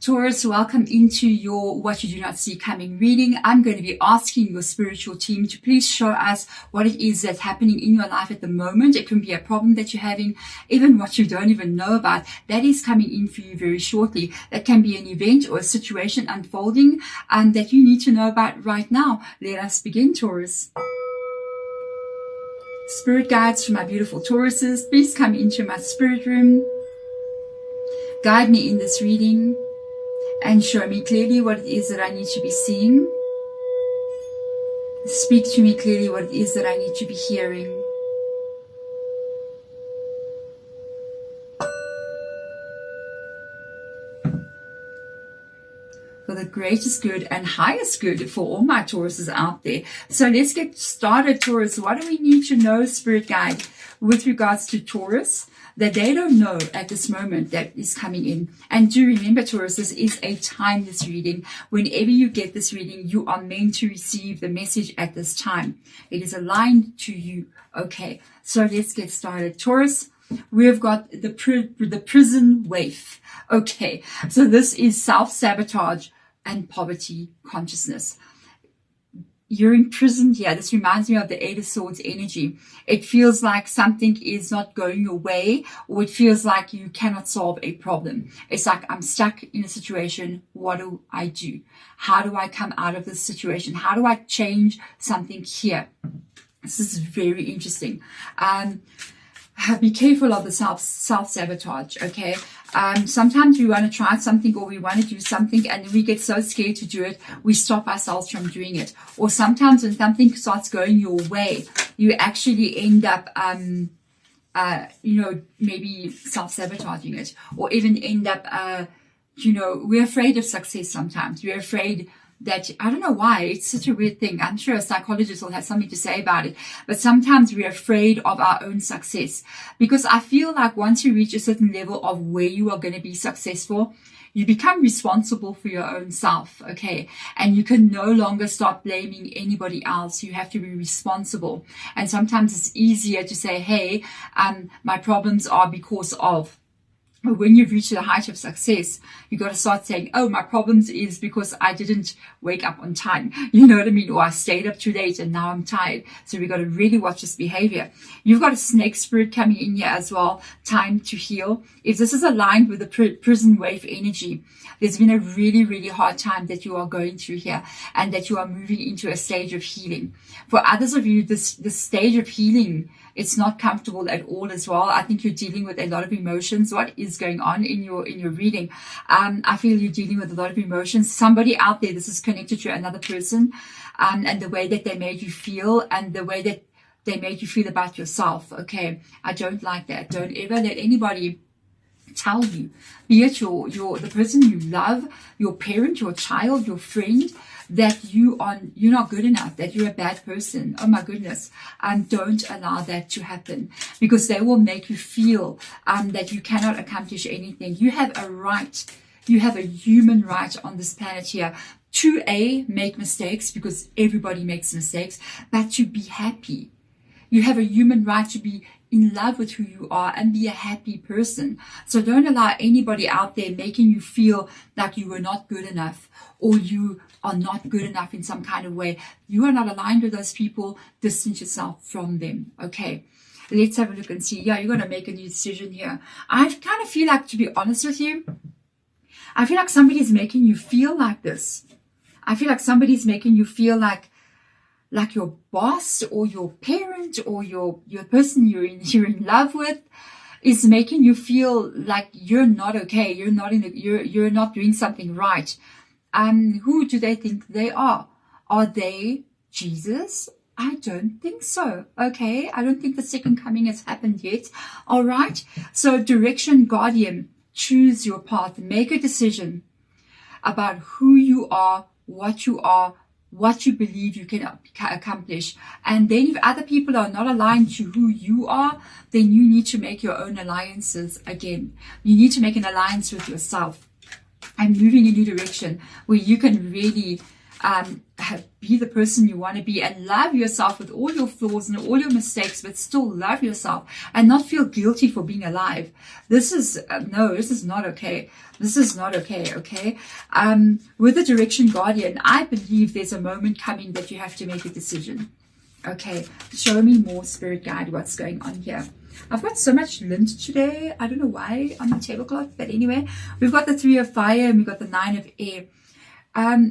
Taurus, welcome into your What You Do Not See Coming reading. I'm going to be asking your spiritual team to please show us what it is that's happening in your life at the moment. It can be a problem that you're having, even what you don't even know about. That is coming in for you very shortly. That can be an event or a situation unfolding that you need to know about right now. Let us begin, Taurus. Spirit guides for my beautiful Tauruses, please come into my spirit room. Guide me in this reading and show me clearly what it is that I need to be seeing. Speak to me clearly what it is that I need to be hearing. For the greatest good and highest good for all my Tauruses out there. So let's get started, Taurus. What do we need to know, Spirit Guide, with regards to Taurus that they don't know at this moment that is coming in? And do remember, Taurus, this is a timeless reading. Whenever you get this reading, you are meant to receive the message at this time. It is aligned to you. Okay, so let's get started. Taurus, we've got the prison waif. Okay, so this is self-sabotage and poverty consciousness. You're imprisoned here. This reminds me of the Eight of Swords energy. It feels like something is not going your way, or it feels like you cannot solve a problem. It's like, I'm stuck in a situation. What do I do? How do I come out of this situation? How do I change something here? This is very interesting. Be careful of the self-sabotage, okay? Sometimes we want to try something or we want to do something and we get so scared to do it, we stop ourselves from doing it. Or sometimes when something starts going your way, you actually end up, maybe self-sabotaging it, or even end up, we're afraid of success sometimes. We're afraid that, I don't know why, it's such a weird thing. I'm sure a psychologist will have something to say about it. But sometimes we're afraid of our own success. Because I feel like once you reach a certain level of where you are going to be successful, you become responsible for your own self, okay? And you can no longer start blaming anybody else. You have to be responsible. And sometimes it's easier to say, hey, my problems are because of. When you've reached the height of success, you got to start saying, oh, my problems is because I didn't wake up on time. You know what I mean? Or I stayed up too late and now I'm tired. So we got to really watch this behavior. You've got a snake spirit coming in here as well. Time to heal. If this is aligned with the prison wave energy, there's been a really, really hard time that you are going through here and that you are moving into a stage of healing. For others of you, this stage of healing, it's not comfortable at all as well. I think you're dealing with a lot of emotions. What is going on in your reading? I feel you're dealing with a lot of emotions. Somebody out there, this is connected to another person, and the way that they made you feel and the way that they made you feel about yourself. Okay, I don't like that. Don't ever let anybody tell you, be it the person you love, your parent, your child, your friend, that you're not good enough, that you're a bad person. Oh my goodness. Don't allow that to happen, because they will make you feel that you cannot accomplish anything. You have a right, you have a human right on this planet here to make mistakes, because everybody makes mistakes, but to be happy. You have a human right to be in love with who you are and be a happy person. So don't allow anybody out there making you feel like you were not good enough or you are not good enough in some kind of way. You are not aligned with those people. Distance yourself from them. Okay, let's have a look and see. Yeah, you're going to make a new decision here. I kind of feel like, to be honest with you, I feel like somebody's making you feel like this. I feel like somebody's making you feel like your boss or your parent or your person you're in love with is making you feel like you're not okay. You're not doing something right. Who do they think they are? Are they Jesus? I don't think so. Okay, I don't think the second coming has happened yet. All right. So direction, guardian, choose your path. Make a decision about who you are, what you believe you can accomplish. And then if other people are not aligned to who you are, then you need to make your own alliances again. You need to make an alliance with yourself and move in a new direction where you can really be the person you want to be and love yourself with all your flaws and all your mistakes, but still love yourself and not feel guilty for being alive. This is no, this is not okay. This is not okay. Okay. With the direction guardian, I believe there's a moment coming that you have to make a decision. Okay. Show me more, spirit guide, what's going on here. I've got so much lint today. I don't know why on the tablecloth, but anyway, we've got the 3 of fire and we've got the 9 of air.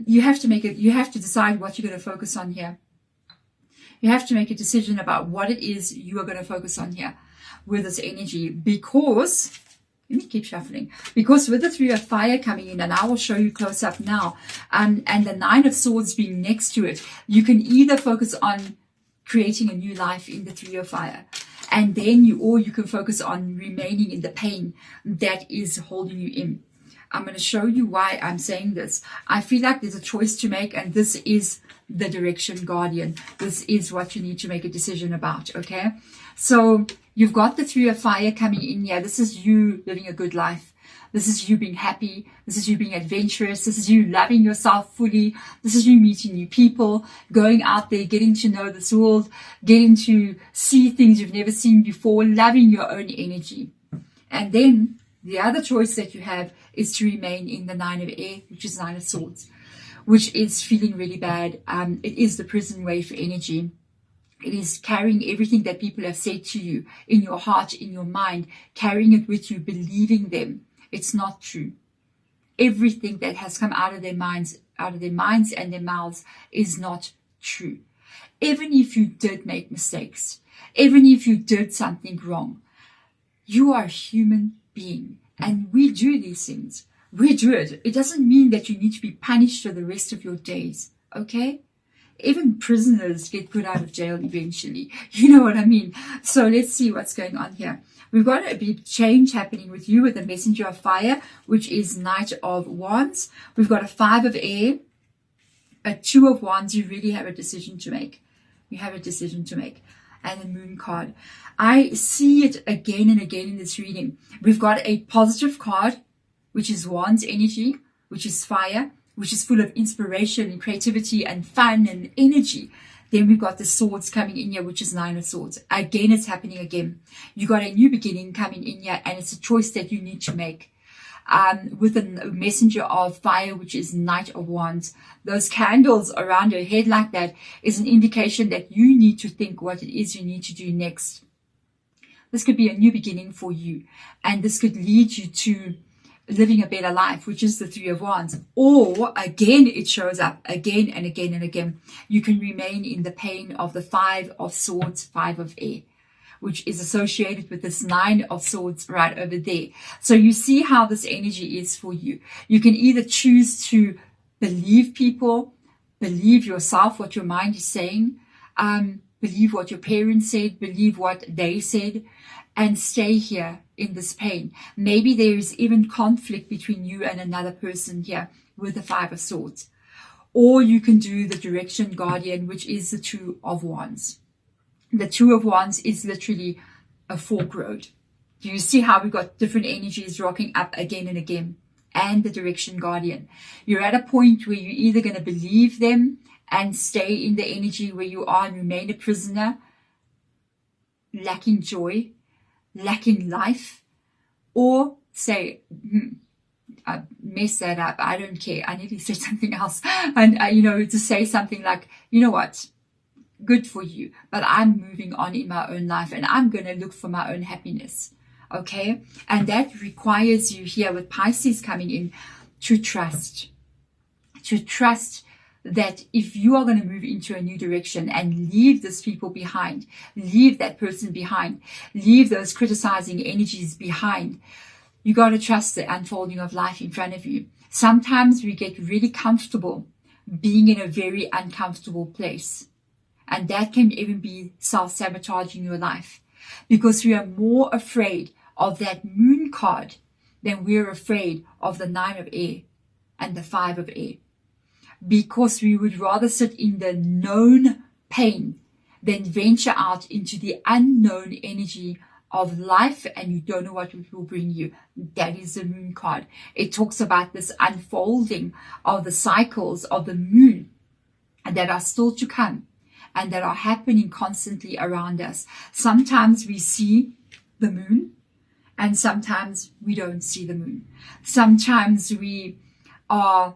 You have to make it, you have to decide what you're going to focus on here. You have to make a decision about what it is you are going to focus on here with this energy, because, let me keep shuffling, because with the 3 of fire coming in, and I will show you close up now, and the 9 of swords being next to it, you can either focus on creating a new life in the 3 of fire, and then you can focus on remaining in the pain that is holding you in. I'm going to show you why I'm saying this. I feel like there's a choice to make, and this is the direction guardian. This is what you need to make a decision about, okay? So you've got the 3 of fire coming in here. This is you living a good life. This is you being happy. This is you being adventurous. This is you loving yourself fully. This is you meeting new people, going out there, getting to know this world, getting to see things you've never seen before, loving your own energy. And then the other choice that you have is to remain in the 9 of air, which is 9 of swords, which is feeling really bad. It is the prison wave energy. It is carrying everything that people have said to you in your heart, in your mind, carrying it with you, believing them. It's not true. Everything that has come out of their minds and their mouths is not true. Even if you did make mistakes, even if you did something wrong, you are a human being, and we do these things. We do it. It doesn't mean that you need to be punished for the rest of your days, okay? Even prisoners get put out of jail eventually. You know what I mean? So let's see what's going on here. We've got a big change happening with you with the messenger of fire, which is Knight of Wands. We've got a 5 of air, a 2 of Wands. You really have a decision to make. You have a decision to make. And the moon card. I see it again and again in this reading. We've got a positive card, which is Wands energy, which is fire, which is full of inspiration and creativity and fun and energy. Then we've got the swords coming in here, which is 9 of swords. Again, it's happening again. You got a new beginning coming in here, and it's a choice that you need to make. With the messenger of fire, which is Knight of Wands, those candles around your head like that is an indication that you need to think what it is you need to do next. This could be a new beginning for you, and this could lead you to living a better life, which is the 3 of Wands. Or again, it shows up again and again and again. You can remain in the pain of the 5 of swords, 5 of air, which is associated with this 9 of swords right over there. So you see how this energy is for you. You can either choose to believe people, believe yourself, what your mind is saying, believe what your parents said, believe what they said, and stay here in this pain. Maybe there is even conflict between you and another person here with the 5 of swords. Or you can do the direction guardian, which is the 2 of Wands. The 2 of Wands is literally a fork road. Do you see how we got different energies rocking up again and again? And the direction guardian. You're at a point where you're either going to believe them and stay in the energy where you are and remain a prisoner, lacking joy, lacking life, or say, I messed that up, I don't care, I nearly said something else, and to say something like, you know what, good for you, but I'm moving on in my own life and I'm going to look for my own happiness. Okay, and that requires you here with Pisces coming in to trust that if you are going to move into a new direction and leave these people behind, leave that person behind, leave those criticizing energies behind, you got to trust the unfolding of life in front of you. Sometimes we get really comfortable being in a very uncomfortable place, and that can even be self-sabotaging your life, because we are more afraid of that moon card than we're afraid of the 9 of air and the 5 of air. Because we would rather sit in the known pain than venture out into the unknown energy of life, and you don't know what it will bring you. That is the moon card. It talks about this unfolding of the cycles of the moon that are still to come and that are happening constantly around us. Sometimes we see the moon and sometimes we don't see the moon. Sometimes we are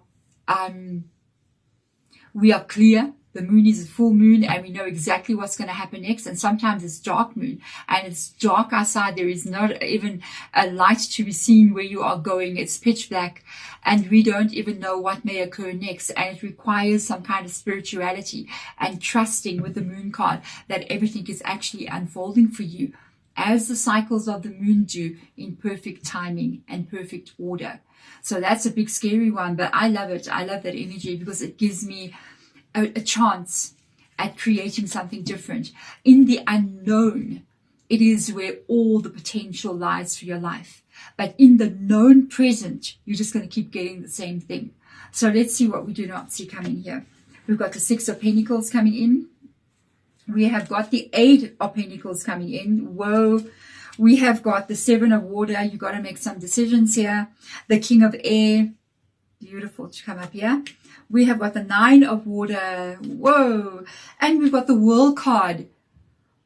clear. The moon is a full moon and we know exactly what's going to happen next. And sometimes it's dark moon and it's dark outside. There is not even a light to be seen where you are going. It's pitch black and we don't even know what may occur next. And it requires some kind of spirituality and trusting with the moon card that everything is actually unfolding for you as the cycles of the moon do, in perfect timing and perfect order. So that's a big scary one, but I love it. I love that energy because it gives me a chance at creating something different. In the unknown, it is where all the potential lies for your life. But in the known present, you're just going to keep getting the same thing. So let's see what we do not see coming here. We've got the 6 of Pentacles coming in. We have got the 8 of Pentacles coming in. Whoa. We have got the 7 of Water. You got to make some decisions here. The King of Air. Beautiful to come up here. We have got the 9 of Water. Whoa. And we've got the World card.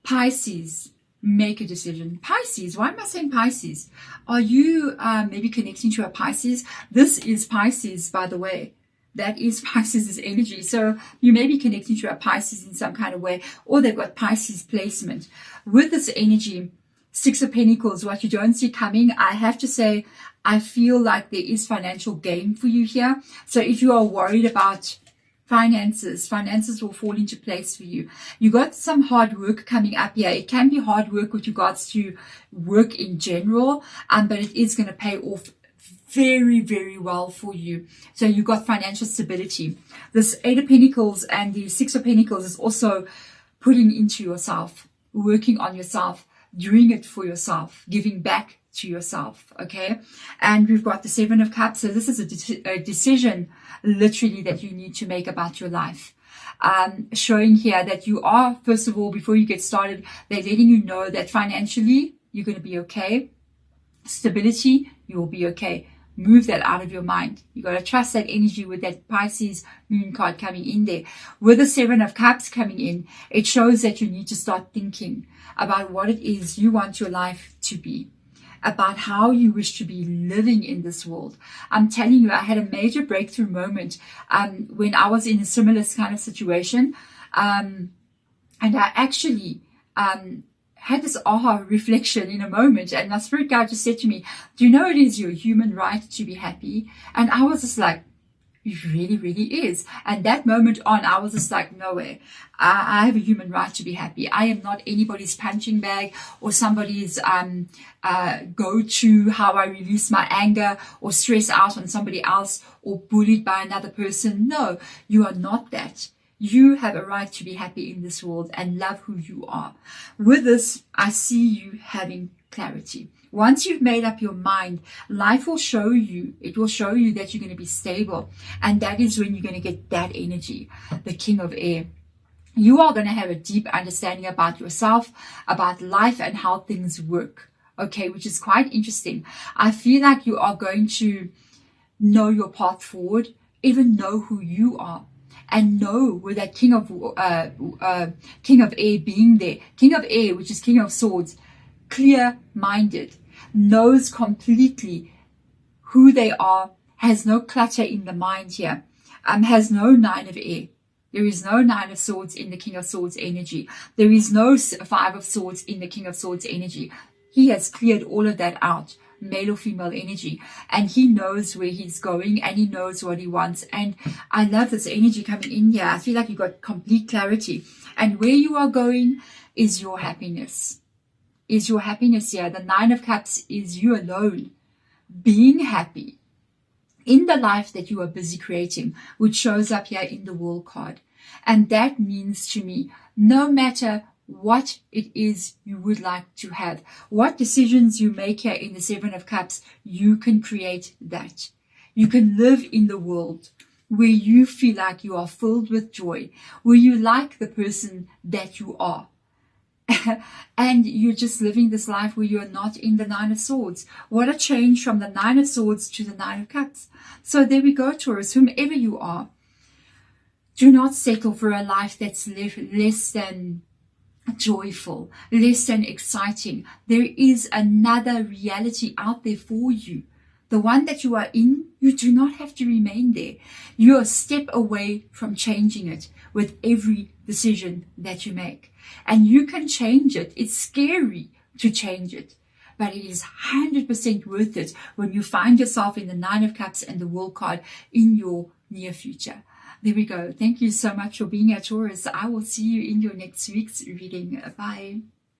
Pisces. Make a decision. Pisces. Why am I saying Pisces? Are you maybe connecting to a Pisces? This is Pisces, by the way. That is Pisces' energy. So you may be connecting to a Pisces in some kind of way, or they've got Pisces placement. With this energy, 6 of Pentacles, what you don't see coming, I have to say, I feel like there is financial gain for you here. So if you are worried about finances will fall into place for you. You got some hard work coming up here. It can be hard work with regards to work in general, but it is going to pay off very, very well for you. So you got financial stability. This 8 of Pentacles and the 6 of Pentacles is also putting into yourself, working on yourself, doing it for yourself, giving back to yourself. Okay. And we've got the 7 of Cups. So this is a decision literally that you need to make about your life. Showing here that you are, first of all, before you get started, they're letting you know that financially you're going to be okay. Stability, you will be okay. Move that out of your mind. You got to trust that energy with that Pisces moon card coming in there. With the 7 of Cups coming in, it shows that you need to start thinking about what it is you want your life to be, about how you wish to be living in this world. I'm telling you, I had a major breakthrough moment when I was in a similar kind of situation. And I actually had this aha reflection in a moment, and my spirit guide just said to me, do you know it is your human right to be happy? And I was just like, it really, really is. And that moment on, I was just like, no way. I have a human right to be happy. I am not anybody's punching bag or somebody's go-to how I release my anger or stress out on somebody else or bullied by another person. No, you are not that. You have a right to be happy in this world and love who you are. With this, I see you having clarity. Once you've made up your mind, life will show you, it will show you that you're going to be stable. And that is when you're going to get that energy, the King of Air. You are going to have a deep understanding about yourself, about life and how things work. Okay, which is quite interesting. I feel like you are going to know your path forward, even know who you are. And know with that King of Air being there. King of Air, which is King of Swords, clear-minded, knows completely who they are, has no clutter in the mind here, has no 9 of Air. There is no 9 of Swords in the King of Swords energy. There is no 5 of Swords in the King of Swords energy. He has cleared all of that out. Male or female energy, and he knows where he's going and he knows what he wants. And I love this energy coming in here. I feel like you got complete clarity, and where you are going is your happiness. Is your happiness here. The 9 of Cups is you alone being happy in the life that you are busy creating, which shows up here in the World card. And that means to me, no matter what it is you would like to have, what decisions you make here in the 7 of Cups, you can create that. You can live in the world where you feel like you are filled with joy, where you like the person that you are. And you're just living this life where you're not in the 9 of Swords. What a change from the 9 of Swords to the 9 of Cups. So there we go, Taurus, whomever you are. Do not settle for a life that's less than joyful, less than exciting. There is another reality out there for you. The one that you are in, you do not have to remain there. You are a step away from changing it with every decision that you make. And you can change it. It's scary to change it, but it is 100% worth it when you find yourself in the Nine of Cups and the World card in your near future. There we go. Thank you so much for being here, Taurus. I will see you in your next week's reading. Bye.